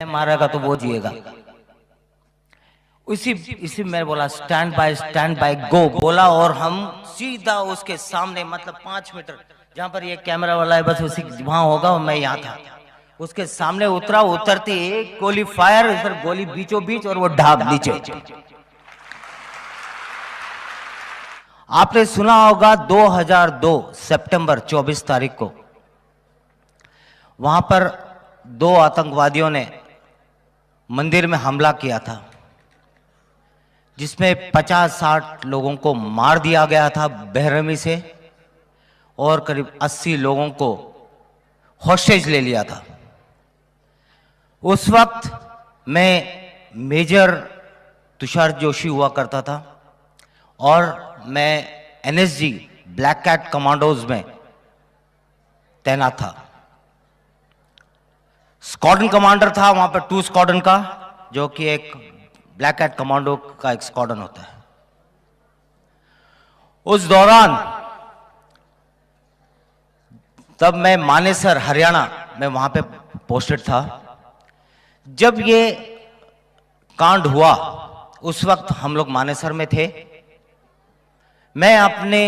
मारेगा तो वो जिएगा। इसी इसी में बोला स्टैंड बाय गो बोला, और हम सीधा उसके सामने मतलब 5 मीटर जहां पर ये कैमरा वाला है बस उसी वहां होगा, और मैं यहाँ था उसके सामने उतरा। उतरते एक गोली फायर, इधर गोली बीचों बीच और वो ढाब नीचे। आपने सुना होगा 2002 सितंबर 24 तारीख को वहां पर 2 आतंकवादियों ने मंदिर में हमला किया था, जिसमें 50-60 लोगों को मार दिया गया था बेरहमी से, और करीब 80 लोगों को हॉस्टेज ले लिया था। उस वक्त मैं मेजर तुषार जोशी हुआ करता था, और मैं एनएसजी ब्लैक कैट कमांडोज में तैनात था। स्क्वाड्रन कमांडर था वहां पर 2 स्क्वाड्रन का, जो कि एक ब्लैक कैट कमांडो का एक स्क्वाड्रन होता है। उस दौरान तब मैं मानेसर हरियाणा में वहां पे पोस्टेड था। जब ये कांड हुआ उस वक्त हम लोग मानेसर में थे। मैं अपने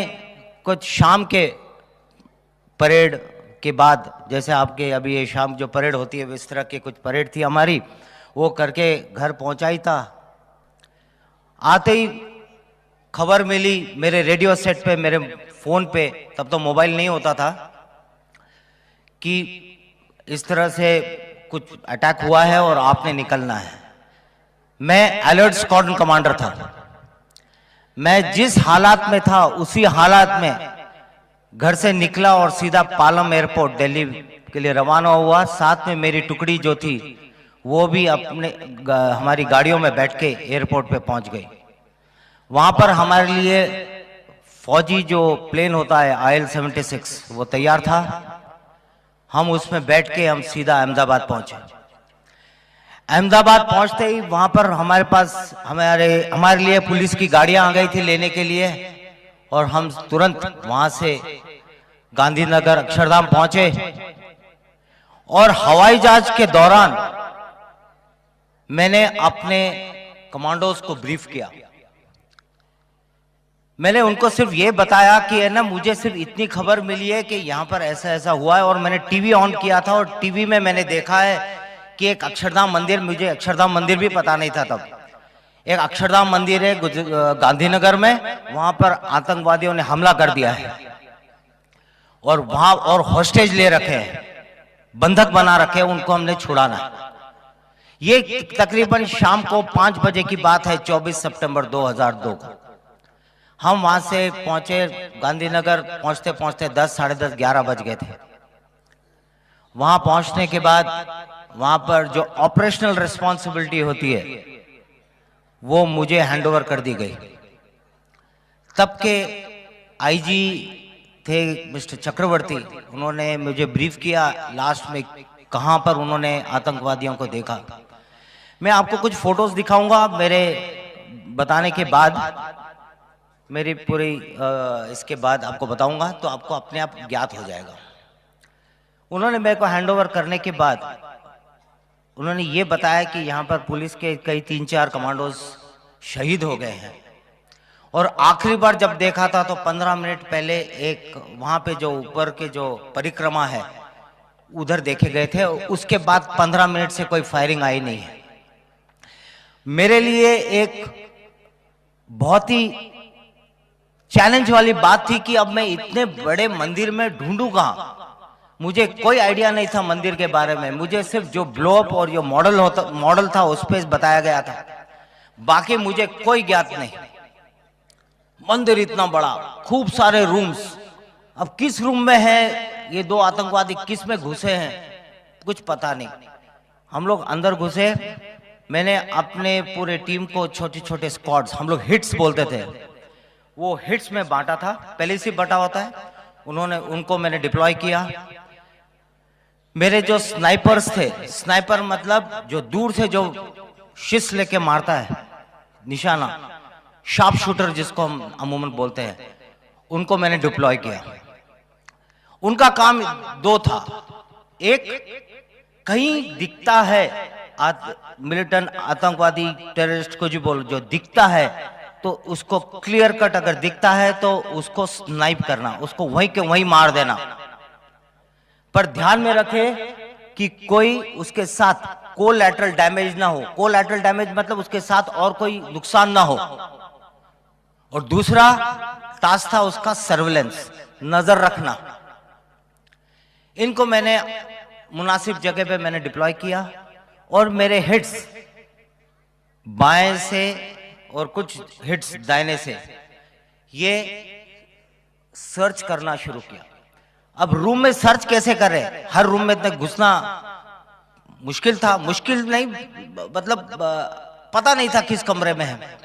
कुछ शाम के परेड के बाद, जैसे आपके अभी ये शाम जो परेड होती है इस तरह की कुछ परेड थी हमारी, वो करके घर पहुंचा ही था। आते ही खबर मिली मेरे रेडियो सेट पे, मेरे फोन पे, तब तो मोबाइल नहीं होता था, कि इस तरह से कुछ अटैक हुआ है और आपने निकलना है। मैं अलर्ट स्क्वाड्रन कमांडर था। मैं जिस हालात में था उसी हालात में घर से निकला और सीधा पालम एयरपोर्ट दिल्ली के लिए रवाना हुआ। साथ में मेरी टुकड़ी जो थी वो भी अपने हमारी गाड़ियों में बैठ के एयरपोर्ट पे पहुंच गई। वहां पर हमारे लिए फौजी जो प्लेन होता है IL-76 वो तैयार था। हम उसमें बैठ के हम सीधा अहमदाबाद पहुंचे। अहमदाबाद पहुंचते ही वहां पर हमारे पास हमारे लिए पुलिस की गाड़ियां आ गई थी लेने के लिए, और हम तुरंत वहां से गांधीनगर अक्षरधाम पहुंचे। और हवाई जहाज के दौरान मैंने अपने कमांडोज को ब्रीफ किया। मैंने उनको सिर्फ ये बताया कि है ना, मुझे सिर्फ इतनी खबर मिली है कि यहां पर ऐसा ऐसा हुआ है, और मैंने टीवी ऑन किया था और टीवी में मैंने देखा है कि एक अक्षरधाम मंदिर, मुझे अक्षरधाम मंदिर भी पता नहीं था तब, एक अक्षरधाम मंदिर है गांधीनगर में, वहां पर आतंकवादियों ने हमला कर दिया है और वहां और हॉस्टेज ले रखे हैं, बंधक बना रखे हैं, उनको हमने छुड़ाना है। ये तकरीबन शाम को 5 बजे की बात है, 24 सितंबर 2002 को। हम वहां से पहुंचे गांधीनगर, पहुंचते पहुंचते 10, साढ़े 10, 11 बज गए थे। वहां पहुंचने के बाद वहां पर जो ऑपरेशनल रिस्पॉन्सिबिलिटी होती है वो मुझे हैंडओवर कर दी गई। तब के आईजी थे मिस्टर चक्रवर्ती, उन्होंने मुझे ब्रीफ किया लास्ट में कहां पर उन्होंने आतंकवादियों को देखा। मैं आपको कुछ फोटोज दिखाऊंगा मेरे बताने के बाद, मेरी पूरी इसके बाद आपको बताऊंगा तो आपको अपने आप ज्ञात हो जाएगा। उन्होंने मेरे को हैंडओवर करने के बाद उन्होंने ये बताया कि यहाँ पर पुलिस के कई 3-4 कमांडोज शहीद हो गए हैं, और आखिरी बार जब देखा था तो 15 मिनट पहले एक वहां पे जो ऊपर के जो परिक्रमा है उधर देखे गए थे। उसके बाद 15 मिनट से कोई फायरिंग आई नहीं है। मेरे लिए एक बहुत ही चैलेंज वाली बात थी कि अब मैं इतने बड़े मंदिर में ढूंढूं कहां। मुझे कोई आइडिया नहीं था मंदिर के बारे में, मुझे सिर्फ जो ब्लोअप और जो मॉडल था उस पर बताया गया था, बाकी मुझे कोई ज्ञात नहीं। मंदिर इतना बड़ा, खूब सारे रूम्स, अब किस रूम में है ये 2 आतंकवादी, किस में घुसे हैं कुछ पता नहीं। हम लोग अंदर घुसे। मैंने अपने पूरे टीम को छोटे छोटे स्क्वाड्स, हम लोग हिट्स बोलते थे, वो हिट्स में बांटा था, पहले से बटा होता है। उनको मैंने डिप्लॉय किया। मेरे जो स्नाइपर्स थे, स्नाइपर मतलब जो दूर से जो शिश लेके मारता है, निशाना, शार्प शूटर जिसको हम अमूमन बोलते हैं, उनको मैंने डिप्लॉय किया। उनका काम 2 था। एक, कहीं दिखता है मिलिटेंट आतंकवादी टेररिस्ट को जो बोल जो दिखता है तो उसको क्लियर कट अगर दिखता है तो उसको स्नाइप करना, उसको वहीं के वहीं मार देना। पर ध्यान में रखे कि कोई उसके साथ कोलैटरल डैमेज ना हो। कोलैटरल डैमेज मतलब उसके साथ और कोई नुकसान ना हो। और दूसरा टास्क था उसका सर्विलेंस, नजर रखना। इनको मैंने मुनासिब जगह पे मैंने डिप्लॉय किया और मेरे हिट्स बाएं से और कुछ हिट्स दाहिने से ये सर्च करना शुरू किया। अब रूम में सर्च कैसे करें, हर रूम में तक घुसना मुश्किल था। मुश्किल नहीं मतलब पता नहीं था किस कमरे में है,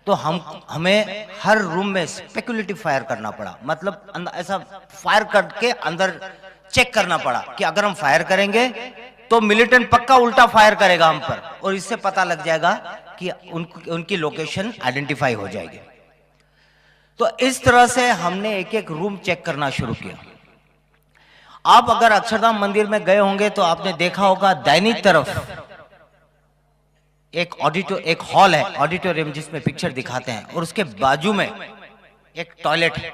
तो हमें हर रूम में स्पेकुलेटिव फायर करना पड़ा। मतलब ऐसा फायर करके अंदर चेक करना पड़ा कि अगर हम फायर करेंगे तो मिलिटेंट पक्का उल्टा फायर करेगा हम पर और इससे पता लग जाएगा कि उनकी लोकेशन आइडेंटिफाई हो जाएगी। तो इस तरह से हमने एक एक रूम चेक करना शुरू किया। आप अगर अक्षरधाम मंदिर में गए होंगे तो आपने देखा होगा दाहिनी तरफ एक हॉल है, ऑडिटोरियम जिसमें पिक्चर दिखाते हैं, और उसके बाजू में एक टॉयलेट है।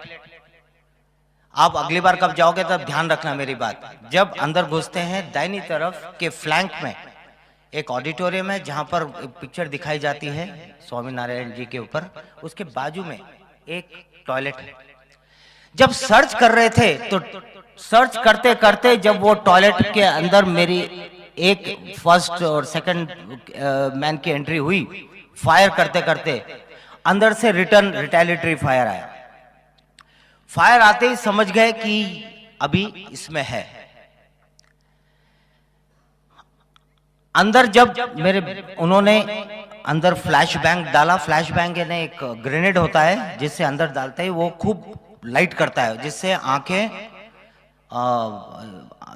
आप अगली बार कब जाओगे तब ध्यान रखना मेरी बात। जब अंदर घुसते हैं दाहिनी तरफ के फ्लैंक में एक ऑडिटोरियम है जहां पर पिक्चर दिखाई जाती है स्वामी नारायण जी के ऊपर, उसके बाजू में एक टॉयलेट है। जब सर्च कर रहे थे तो सर्च करते करते जब वो टॉयलेट के अंदर मेरी एक फर्स्ट और सेकंड मैन की एंट्री हुई, फायर करते करते अंदर से रिटर्न रिटेलिटरी फायर आया। फायर आते ही समझ गए कि अभी इसमें है। अंदर जब उन्होंने अंदर फ्लैश बैंग डाला। फ्लैश बैंग यानी एक ग्रेनेड होता है जिससे अंदर डालते ही वो खूब लाइट करता है, जिससे आंखें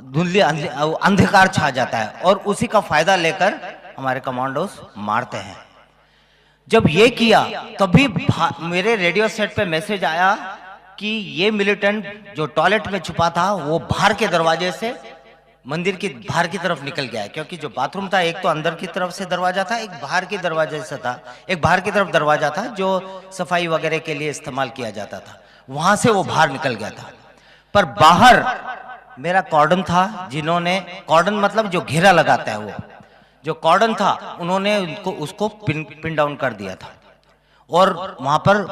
धुंधली अंधकार छा जाता है और उसी का फायदा लेकर हमारे कमांडोस मारते हैं। जब ये किया तभी मेरे रेडियो सेट पे मैसेज आया कि ये मिलिटेंट जो टॉयलेट में छुपा था वो बाहर के दरवाजे से मंदिर की बाहर की तरफ निकल गया है, क्योंकि जो बाथरूम था एक तो अंदर की तरफ से दरवाजा था, एक बाहर की दरवाजे से था। एक बाहर की तरफ दरवाजा था जो सफाई वगैरह के लिए इस्तेमाल किया जाता था, वहां से वो बाहर निकल गया था। पर बाहर मेरा कॉर्डन था, जिन्होंने कॉर्डन मतलब जो घेरा लगाता है, वो जो कॉर्डन था उन्होंने उसको पिन डाउन कर दिया था और वहां पर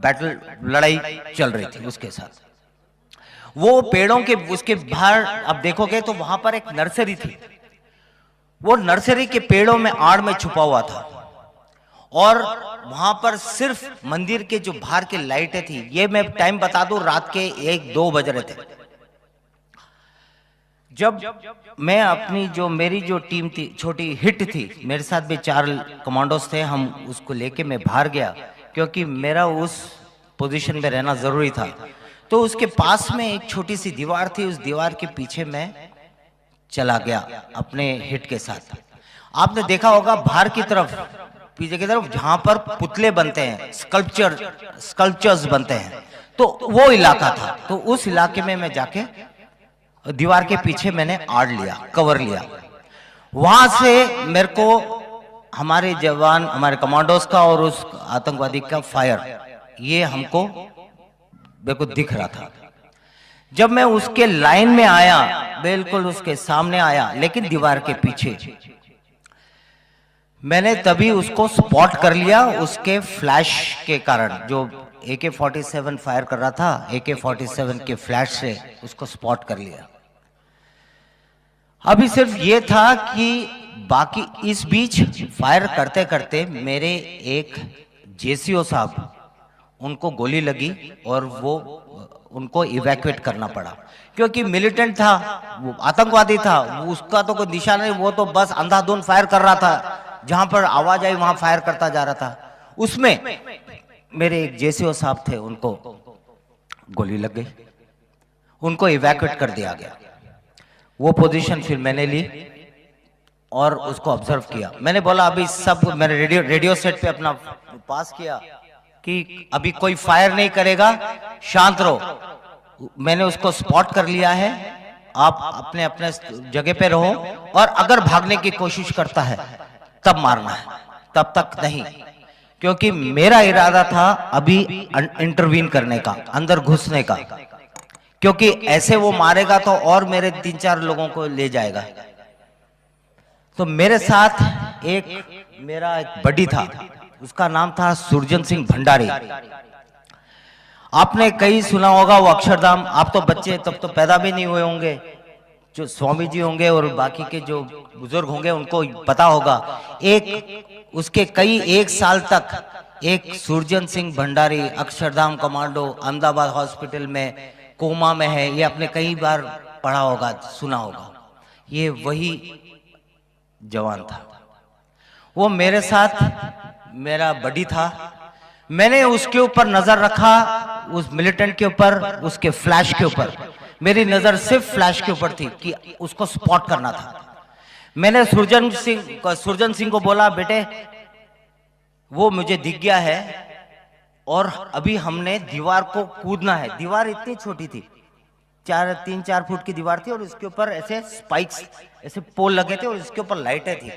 बैटल लड़ाई चल रही थी उसके साथ। वो पेड़ों के उसके बाहर अब देखोगे तो वहां पर एक नर्सरी थी। वो नर्सरी के पेड़ों में आड़ में छुपा हुआ था और वहां पर सिर्फ मंदिर के जो बाहर की लाइटें थी, ये मैं टाइम बता दूं, रात के 1-2 बज रहे थे। जब मैं अपनी मेरी जो टीम थी, छोटी हिट थी, मेरे साथ भी 4 कमांडोज थे, हम उसको लेके मैं बाहर गया क्योंकि मेरा उस पोजीशन में रहना जरूरी था। तो उसके पास में एक छोटी सी दीवार थी, उस दीवार के पीछे मैं चला गया अपने हिट के साथ। आपने देखा होगा बाहर की तरफ, पीछे की तरफ जहां पर पुतले बनते हैं, स्कल्पचर्स बनते हैं, तो वो इलाका था। तो उस इलाके में मैं जाके दीवार के पीछे मैंने आड़ लिया, कवर लिया। वहां से मेरे को हमारे जवान, हमारे कमांडोज का और उस आतंकवादी का फायर, ये हमको मेरे को दिख रहा था। जब मैं उसके लाइन में आया, बिल्कुल उसके सामने आया, लेकिन दीवार के पीछे, मैंने तभी उसको स्पॉट कर लिया उसके फ्लैश के कारण। जो AK-47 फायर कर रहा था, AK-47 के फ्लैश से उसको स्पॉट कर लिया। अभी सिर्फ ये था कि बाकी इस बीच फायर करते करते मेरे एक JCO साहब, उनको गोली लगी और वो उनको इवैक्यूएट करना पड़ा, क्योंकि मिलिटेंट था, वो आतंकवादी था, उसका तो कोई दिशा नहीं, वो तो बस अंधाधुंध फायर कर रहा था, जहां पर आवाज आई वहां फायर करता जा रहा था। उसमें मेरे एक JCO साहब थे, उनको गोली लग गई, उनको इवैक्यूएट कर दिया गया। वो पोजीशन फिर मैंने ली और उसको ऑब्जर्व किया। मैंने बोला अभी सब, मैंने रेडियो सेट पे अपना पास किया कि अभी कोई फायर नहीं करेगा, शांत रहो। मैंने उसको स्पॉट कर लिया है आप अपने अपने जगह पे रहो, और अगर भागने की कोशिश करता है तब मारना है, तब तक नहीं। क्योंकि मेरा इरादा था अभी इंटरवीन करने का, अंदर घुसने का, क्योंकि ऐसे वो मारेगा तो और मेरे 3-4 लोगों को ले जाएगा। तो मेरे साथ मेरा एक बडी था, उसका नाम था सुरजन सिंह भंडारी। आपने कई सुना होगा वो अक्षरधाम, आप तो बच्चे तब तो पैदा भी नहीं हुए होंगे, जो स्वामी जी होंगे और बाकी के जो बुजुर्ग होंगे उनको पता होगा। उसके कई 1 साल तक एक सुरजन सिंह भंडारी अक्षरधाम कमांडो अहमदाबाद हॉस्पिटल में कोमा में है, ये आपने कई बार पढ़ा होगा, सुना होगा। ये वही जवान था, वो मेरे साथ मेरा बडी था। मैंने उसके ऊपर नजर रखा, उस मिलिटेंट के ऊपर, उसके फ्लैश के ऊपर। मेरी नजर सिर्फ फ्लैश के ऊपर थी कि उसको स्पॉट करना था। मैंने सुरजन सिंह को बोला, बेटे वो मुझे दिख गया है और अभी हमने दीवार को कूदना है। दीवार इतनी छोटी थी, 3-4 फुट की दीवार थी, और इसके ऊपर ऐसे स्पाइक्स, ऐसे पोल लगे थे और इसके ऊपर लाइटें थी।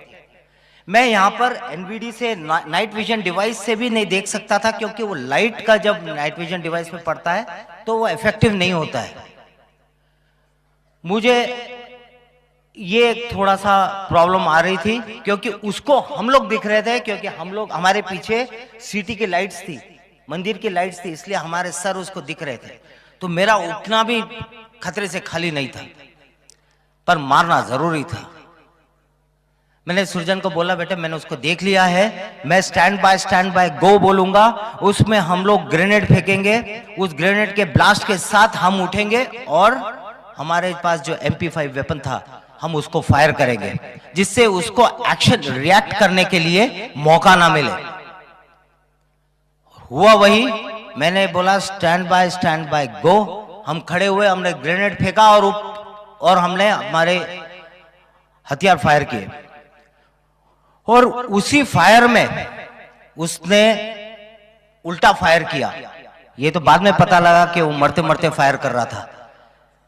मैं यहाँ पर एनवीडी से, नाइट विजन डिवाइस से भी नहीं देख सकता था, क्योंकि वो लाइट का जब नाइट विजन डिवाइस पे पड़ता है तो वो इफेक्टिव नहीं होता है। मुझे ये थोड़ा सा प्रॉब्लम आ रही थी, क्योंकि उसको हम लोग दिख रहे थे, क्योंकि हमारे पीछे सिटी की लाइट्स थी, मंदिर की लाइट्स थी, इसलिए हमारे सर उसको दिख रहे थे। तो मेरा उठना भी खतरे से खाली नहीं था, पर मारना जरूरी था। मैंने सुरजन को बोला, बेटे मैंने उसको देख लिया है, मैं स्टैंड बाय गो बोलूंगा, उसमें हम लोग ग्रेनेड फेंकेंगे, उस ग्रेनेड के ब्लास्ट के साथ हम उठेंगे और हमारे पास जो MP5 वेपन था हम उसको फायर करेंगे, जिससे उसको एक्शन रिएक्ट करने के लिए मौका ना मिले। हुआ वही, मैंने बोला स्टैंड बाय गो। हम खड़े हुए, हमने ग्रेनेड फेंका और हमने हमारे हथियार फायर किए, और उसी फायर में उसने उल्टा फायर किया। ये तो बाद में पता लगा कि वो मरते मरते फायर कर रहा था,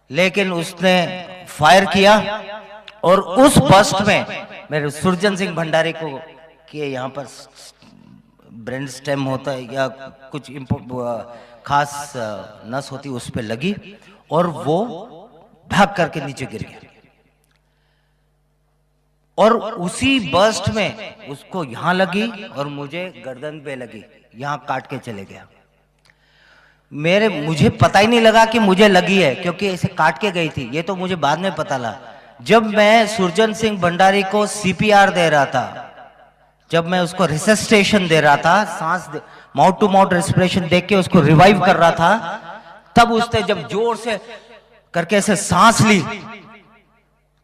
लेकिन उसने फायर किया और उस बस्ट में मेरे सुरजन सिंह भंडारी को के यहाँ पर ब्रेन स्टेम होता है या कुछ खास नस होती, उस पे लगी और वो भाग करके नीचे गिर गया। और उसी बस्ट में उसको यहां लगी और मुझे गर्दन पे लगी, यहां काट के चले गया। मुझे पता ही नहीं लगा कि मुझे लगी है, क्योंकि ऐसे काट के गई थी। ये तो मुझे बाद में पता लगा, जब मैं सुरजन सिंह भंडारी को CPR दे रहा था, जब मैं उसको रिसस्टेशन दे रहा था, माउथ टू माउथ रेस्पिरेशन देख के उसको रिवाइव कर रहा था, तब उसने जब जोर से करके ऐसे सांस ली,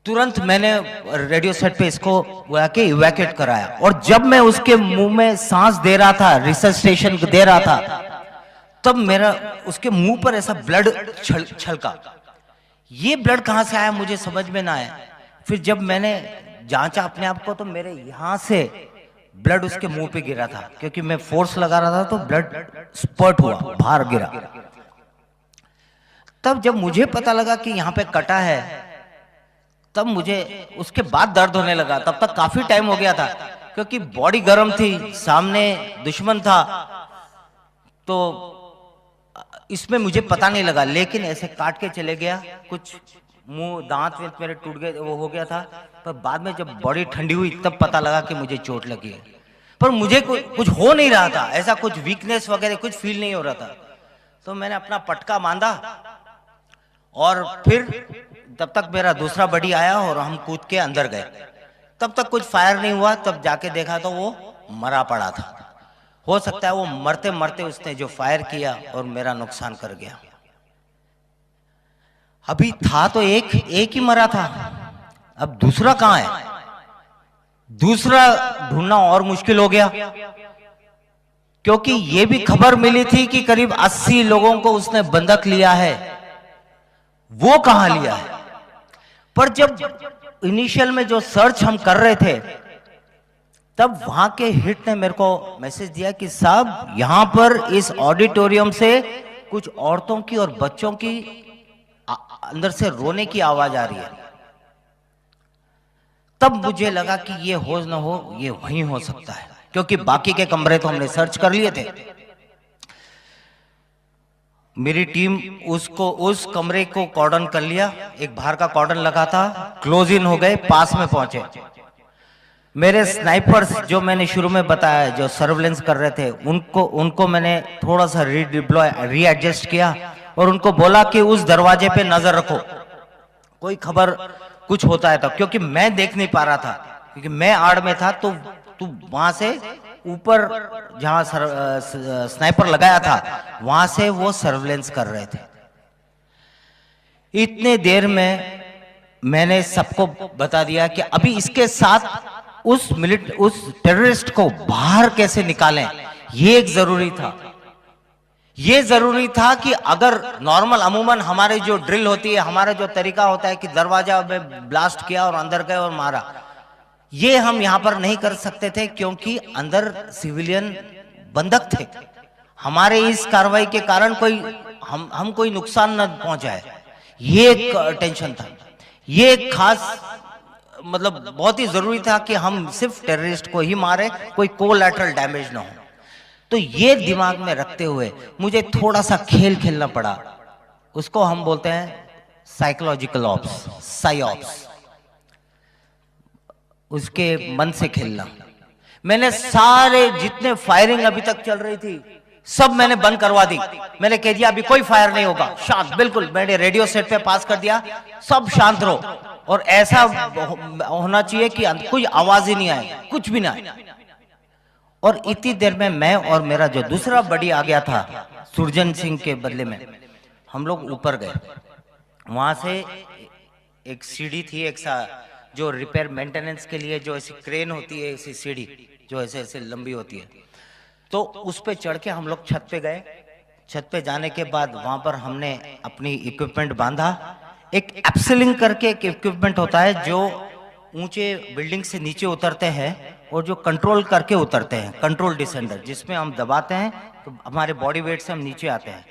तुरंत मैंने रेडियो सेट पे इसको बुला के इवैक्यूएट कराया। और जब मैं उसके मुंह में सांस दे रहा था, रिसस्टेशन दे रहा था, तब मेरा उसके मुंह पर ऐसा ब्लड छलका। ये ब्लड कहां से आया मुझे समझ में ना आया। फिर जब मैंने जांचा अपने आप को, तो मेरे यहां से ब्लड उसके मुंह पे गिरा था, क्योंकि मैं फोर्स लगा रहा था, तो ब्लड स्पर्ट हुआ, बाहर गिरा। तब जब मुझे पता लगा कि यहाँ पे कटा है, तब मुझे उसके बाद दर्द होने लगा। तब तक काफी टाइम हो गया था, क्योंकि बॉडी गर्म थी, सामने दुश्मन था, तो इसमें मुझे पता नहीं लगा। लेकिन ऐसे काट के चले गया, कुछ मुंह दांत मेरे टूट गए, वो हो गया था। पर बाद में जब बॉडी ठंडी हुई तब पता लगा कि मुझे चोट लगी है। पर मुझे कुछ हो नहीं रहा था, ऐसा कुछ वीकनेस वगैरह कुछ फील नहीं हो रहा था। तो मैंने अपना पटका बांधा और फिर तब तक मेरा दूसरा बडी आया और हम कूद के अंदर गए। तब तक कुछ फायर नहीं हुआ। तब जाके देखा तो वो मरा पड़ा था। हो सकता है वो मरते मरते उसने जो फायर किया और मेरा नुकसान कर गया। अभी था तो एक ही मरा था, अब दूसरा कहां है? दूसरा ढूंढना और मुश्किल हो गया, क्योंकि ये भी खबर मिली थी कि करीब 80 लोगों को उसने बंधक लिया है। वो कहां लिया है? पर जब इनिशियल में जो सर्च हम कर रहे थे, तब वहां के हिट ने मेरे को मैसेज दिया कि साहब यहां पर इस ऑडिटोरियम से कुछ औरतों की और बच्चों की अंदर से रोने की आवाज आ रही है। तब मुझे लगा कि ये हो न हो, ये वहीं हो सकता है, क्योंकि बाकी के कमरे तो हमने सर्च कर लिए थे। मेरी टीम उस कमरे को कॉर्डन कर लिया, एक बाहर का कॉर्डन लगा था, क्लोज इन हो गए, पास में पहुंचे। मेरे स्नाइपर्स जो मैंने शुरू में बताया, जो सर्वेलेंस कर रहे थे, उनको मैंने थोड़ा सा रीएडजस्ट किया और उनको बोला कि उस दरवाजे पे नजर रखो, कोई खबर कुछ होता है तो, क्योंकि मैं देख नहीं पा रहा था, क्योंकि मैं आड़ में था। तो वहां से ऊपर जहां स्नाइपर लगाया था, वहां से वो सर्वेलेंस कर रहे थे। इतने देर में मैंने सबको बता दिया कि अभी इसके साथ उस टेररिस्ट को बाहर कैसे निकालें, ये एक जरूरी था। ये जरूरी था कि अगर नॉर्मल अमूमन हमारी जो ड्रिल होती है, हमारा जो तरीका होता है कि दरवाजा में ब्लास्ट किया और अंदर गए और मारा, ये हम यहां पर नहीं कर सकते थे, क्योंकि अंदर सिविलियन बंधक थे। हमारे इस कार्रवाई के कारण हम कोई नुकसान न पहुंचाए, ये एक टेंशन था। ये एक खास मतलब बहुत ही जरूरी था कि हम सिर्फ टेररिस्ट को ही मारे, कोई कोलैटरल डैमेज ना हो। तो ये दिमाग में रखते हुए मुझे थोड़ा सा खेल खेलना पड़ा। उसको हम बोलते हैं साइकोलॉजिकल ऑप्स, साइऑप्स, उसके मन से खेलना। मैंने सारे जितने फायरिंग अभी तक चल रही थी सब मैंने बंद करवा दी। मैंने कह दिया अभी कोई फायर नहीं होगा, शांत बिल्कुल। मैंने रेडियो सेट पे पास कर दिया, सब शांत रहो, और ऐसा होना चाहिए कि कोई आवाज ही नहीं आए, कुछ भी ना आए। और इतनी देर में मैं और मेरा जो दूसरा बड़ी आ गया था सुरजन सिंह के बदले में, हम लोग ऊपर गए। वहां से एक सीढ़ी थी, एक जो रिपेयर मेंटेनेंस के लिए जो ऐसी क्रेन होती है, ऐसी सीढ़ी जो ऐसे ऐसे लंबी होती है, तो उस पे चढ़ के हम लोग छत पे गए। छत पे जाने के बाद वहां पर हमने अपनी इक्विपमेंट बांधा। एक एप्सिलिंग करके एक इक्विपमेंट होता है जो ऊंचे बिल्डिंग से नीचे उतरते हैं और जो कंट्रोल करके उतरते हैं, कंट्रोल डिसेंडर, जिसमें हम दबाते हैं तो हमारे बॉडी वेट से हम नीचे आते हैं,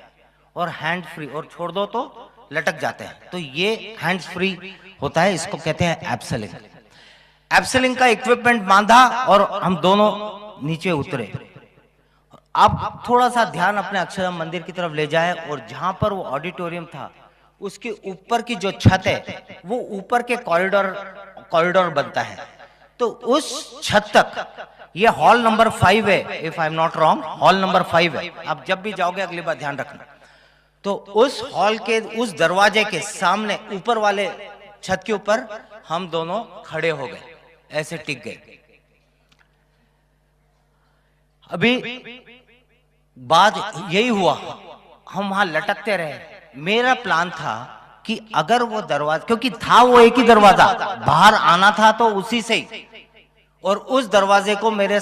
और हैंड फ्री, और छोड़ दो तो लटक जाते हैं। तो ये हैंड फ्री होता है, इसको कहते हैं एप्सिलिंग। एप्सिलिंग का इक्विपमेंट बांधा और हम दोनों नीचे उतरे। आप थोड़ा सा ध्यान अपने अक्षरधाम मंदिर की तरफ ले जाए, और जहां पर वो ऑडिटोरियम था उसके ऊपर की जो छत है, वो ऊपर के कॉरिडोर बनता है। तो उस छत तक, ये हॉल नंबर 5 है, if I am not wrong, hall number 5 है। आप जब भी जाओगे अगली बार ध्यान रखना। तो उस हॉल के उस दरवाजे के सामने ऊपर वाले छत के ऊपर हम दोनों खड़े हो गए, ऐसे टिक गए। अभी बात यही हुआ, हम वहां लटकते रहे। मेरा प्लान था कि अगर वो दरवाजा, क्योंकि था वो एक ही दरवाजा, बाहर आना था तो उसी से ही, और उस दरवाजे को मेरे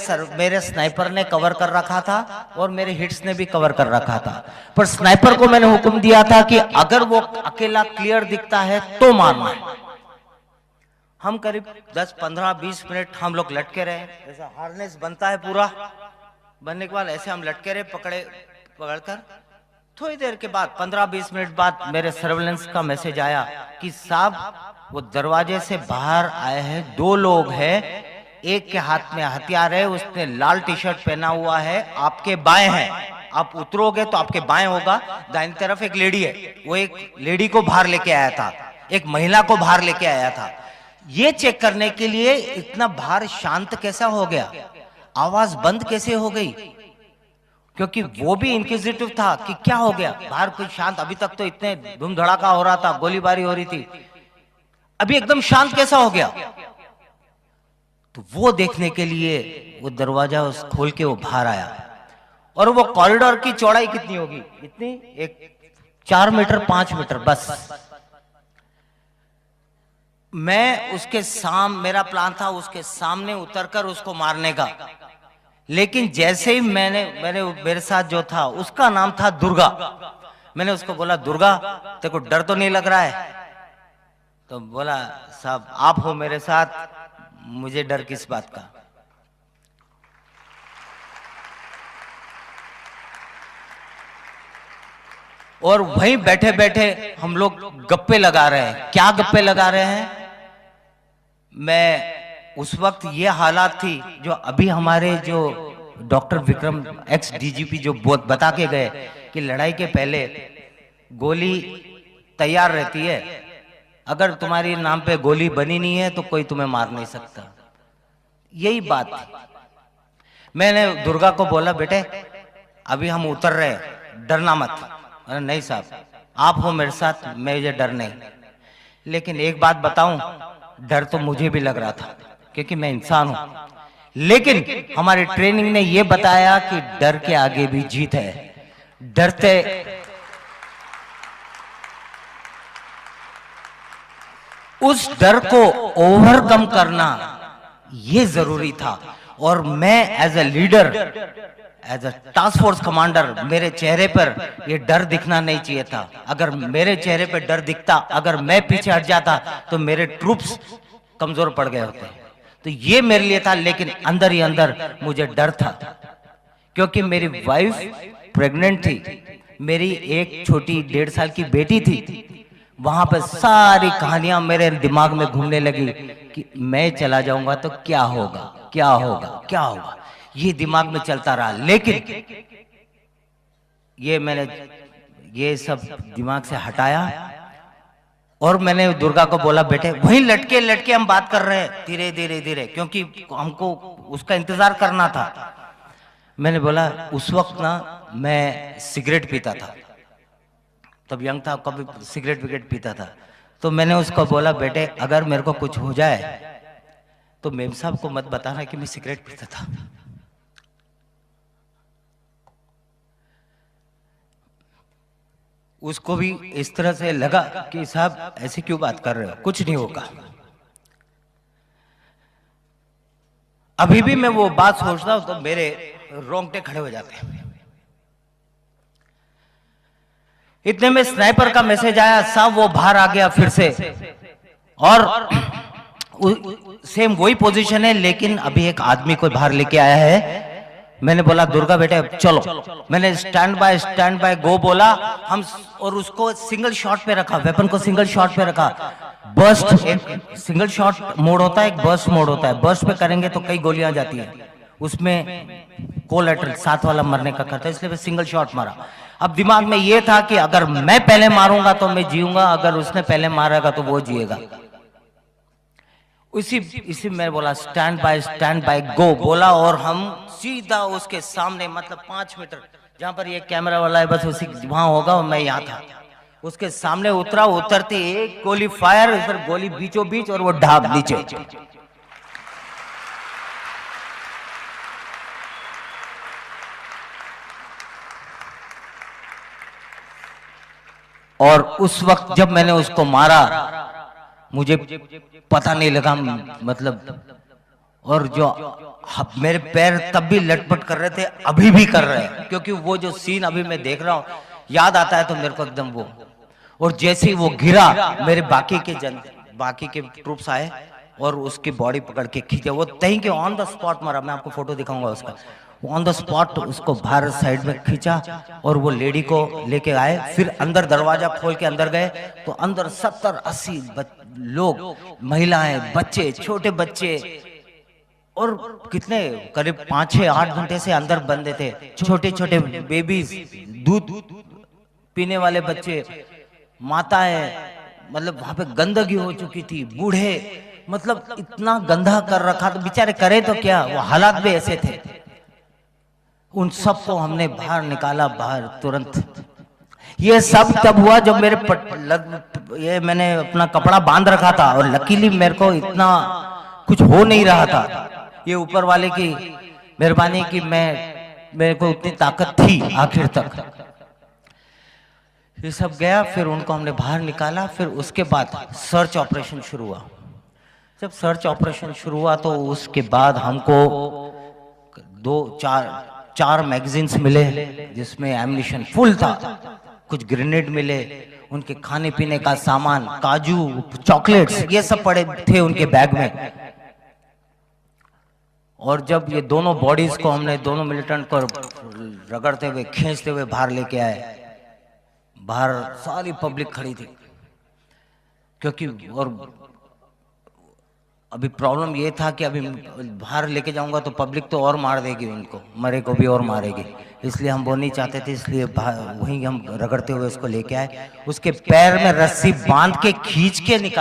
स्नाइपर ने कवर कर रखा था और मेरे हिट्स ने भी कवर कर रखा था। पर स्नाइपर को मैंने हुक्म दिया था कि अगर वो अकेला क्लियर दिखता है तो मारना है। हम करीब 10, 15, 20 मिनट हम लोग लटके रहे। ऐसा हार्नेस बनता है, पूरा बनने के बाद ऐसे हम लटके रहे, पकड़कर। थोड़ी देर के बाद, 15-20 मिनट बाद, मेरे सर्वेलेंस का मैसेज आया कि साहब वो दरवाजे से बाहर आए हैं, 2 लोग हैं, एक के हाथ में हथियार है, उसने लाल टी शर्ट पहना हुआ है, आपके बाएं हैं। आप उतरोगे तो आपके बाएं होगा, दाहिनी तरफ एक लेडी है, वो एक लेडी को बाहर लेके आया था, एक महिला को बाहर लेके आया था। ये चेक करने के लिए इतना बाहर शांत कैसा हो गया, आवाज बंद कैसे हो गई, क्योंकि वो भी इंक्विजिटिव था कि क्या हो गया बाहर, कोई शांत। अभी तक तो इतने धूम धड़ाका हो रहा था, गोलीबारी हो रही थी, अभी एकदम शांत कैसा हो गया। तो वो देखने के लिए वो दरवाजा खोल के वो बाहर आया। और वो कॉरिडोर की चौड़ाई कितनी होगी, इतनी, एक 4 मीटर 5 मीटर बस। मैं उसके मेरा प्लान था उसके सामने उतरकर उसको मारने का। लेकिन जैसे ही मेरे साथ जो था उसका नाम था दुर्गा, मैंने उसको बोला दुर्गा तेरे को डर तो नहीं लग रहा है? तो बोला साहब आप हो मेरे साथ, मुझे डर किस बात का। और वहीं बैठे बैठे हम लोग गप्पे लगा रहे हैं। क्या गप्पे लगा रहे हैं? मैं उस वक्त ये हालात थी जो अभी हमारे जो डॉक्टर विक्रम एक्स डीजीपी जो बता के गए कि लड़ाई के पहले गोली तैयार रहती है, अगर तुम्हारी नाम पे गोली बनी नहीं है तो कोई तुम्हें मार नहीं सकता। यही बात थी। मैंने दुर्गा को बोला, बेटे अभी हम उतर रहे हैं, डरना मत। अरे नहीं साहब, आप हो मेरे साथ, मुझे डर नहीं। लेकिन एक बात बताऊं, डर तो मुझे भी लग रहा था क्योंकि मैं इंसान हूं, लेकिन हमारी ट्रेनिंग ने यह बताया कि डर के आगे भी जीत है। डरते उस डर को ओवरकम करना ये जरूरी था। और मैं as a leader, as a task force commander, मेरे चेहरे पर ये डर दिखना नहीं चाहिए था। अगर मेरे चेहरे पर डर दिखता, अगर मैं पीछे हट जाता तो मेरे ट्रूप्स कमजोर पड़ गए होते। तो ये मेरे लिए था, लेकिन अंदर ही अंदर मुझे डर था क्योंकि मेरी वाइफ प्रेग्नेंट थी, मेरी एक छोटी 1.5 साल की बेटी थी। वहां पर सारी कहानियां मेरे दिमाग में घूमने लगी कि मैं चला जाऊंगा तो क्या होगा, क्या होगा, क्या होगा, ये दिमाग में चलता रहा। लेकिन ये मैंने ये सब दिमाग से हटाया और मैंने दुर्गा को बोला, बेटे वहीं लटके लटके हम बात कर रहे हैं, धीरे धीरे धीरे, क्योंकि हमको उसका इंतजार करना था। मैंने बोला, उस वक्त ना मैं सिगरेट पीता था, तब यंग था, कभी सिगरेट विगरेट पीता था। तो मैंने उसको बोला, बेटे अगर मेरे को कुछ हो जाए तो मेम साहब को मत बताना कि मैं सिगरेट पीता था। उसको भी इस तरह से लगा कि साहब ऐसे क्यों बात कर रहे हो, कुछ नहीं होगा। अभी भी मैं वो बात सोचता हूं तो मेरे रोंगटे खड़े हो जाते हैं। इतने में स्नाइपर का मैसेज आया, साहब वो बाहर आ गया फिर से, और सेम वही पोजीशन है, लेकिन अभी एक आदमी को बाहर लेके आया है। मैंने बोला, दुर्गा बेटे चलो। मैंने स्टैंड बाय गो बोला हम, और उसको सिंगल शॉट पे रखा, वेपन को सिंगल शॉट पे रखा। बर्स्ट, एक सिंगल शॉट मोड होता है, एक बर्स्ट मोड होता है। बर्स्ट पे करेंगे तो कई गोलियां जाती है, उसमें कोलैटरल साथ वाला मरने का करता है, इसलिए मैं सिंगल शॉट मारा। अब दिमाग में यह था कि अगर मैं पहले मारूंगा तो मैं जीऊंगा, अगर उसने पहले मारेगा तो वो जिएगा। इसी में बोला स्टैंड बाय गो बोला, और हम सीधा उसके सामने, मतलब 5 मीटर जहां पर ये कैमरा वाला है, बस उसी वहां होगा, और मैं यहां था, उसके सामने उतरा। उतरते एक गोली फायर, इधर गोली बीचों बीच, और वो ढाब नीचे। और उस वक्त जब मैंने उसको मारा, मुझे पता नहीं लगा, मतलब, और जो मेरे पैर तब भी लटपट कर रहे थे, अभी भी कर रहे हैं, क्योंकि वो जो सीन अभी मैं देख रहा हूं याद आता है तो मेरे को एकदम वो। और जैसे ही वो गिरा, मेरे बाकी के ट्रूप्स आए और उसकी बॉडी पकड़ के खींचे। वो तहीं के ऑन द स्पॉट मारा, मैं आपको फोटो दिखाऊंगा उसका। ऑन द स्पॉट उसको बाहर साइड में खींचा और वो लेडी को लेके आए। फिर अंदर दरवाजा खोल के अंदर गए तो अंदर 70-80 लोग, महिलाएं, बच्चे, छोटे बच्चे, और कितने करीब 5-6-8 घंटे से अंदर बंदे थे। छोटे छोटे बेबीज, दूध पीने वाले बच्चे, माताएं, मतलब वहां पे गंदगी हो चुकी थी, बूढ़े, मतलब इतना गंदा कर रखा। तो बेचारे करे तो क्या, वो हालात भी ऐसे थे। उन सबको हमने बाहर निकाला, बाहर तुरंत। ये सब तब हुआ जब मेरे ये मैंने अपना कपड़ा बांध रखा था, और लकीली मेरे को इतना कुछ हो नहीं रहा था। ये ऊपर वाले की मेहरबानी की मेरे को उतनी ताकत थी आखिर तक। ये सब गया, फिर उनको हमने बाहर निकाला। फिर उसके बाद सर्च ऑपरेशन शुरू हुआ। जब सर्च ऑपरेशन शुरू हुआ तो उसके बाद हमको 4 मैगजीन्स मिले जिसमें एम्यूनिशन फुल था, कुछ ग्रेनेड मिले, उनके खाने पीने का सामान, काजू, चॉकलेट्स, ये सब पड़े थे उनके बैग में। और जब ये दोनों बॉडीज को हमने, दोनों मिलिटेंट को रगड़ते हुए, खींचते हुए बाहर लेके आए, बाहर सारी पब्लिक खड़ी थी, क्योंकि और अभी प्रॉब्लम ये था कि अभी बाहर लेके जाऊंगा तो पब्लिक तो और मार देगी, उनको मरे को भी और मारेगी, इसलिए हम वो नहीं चाहते थे, इसलिए वहीं हम रगड़ते हुए उसको लेके आए, उसके पैर में रस्सी बांध के खींच के निकाला।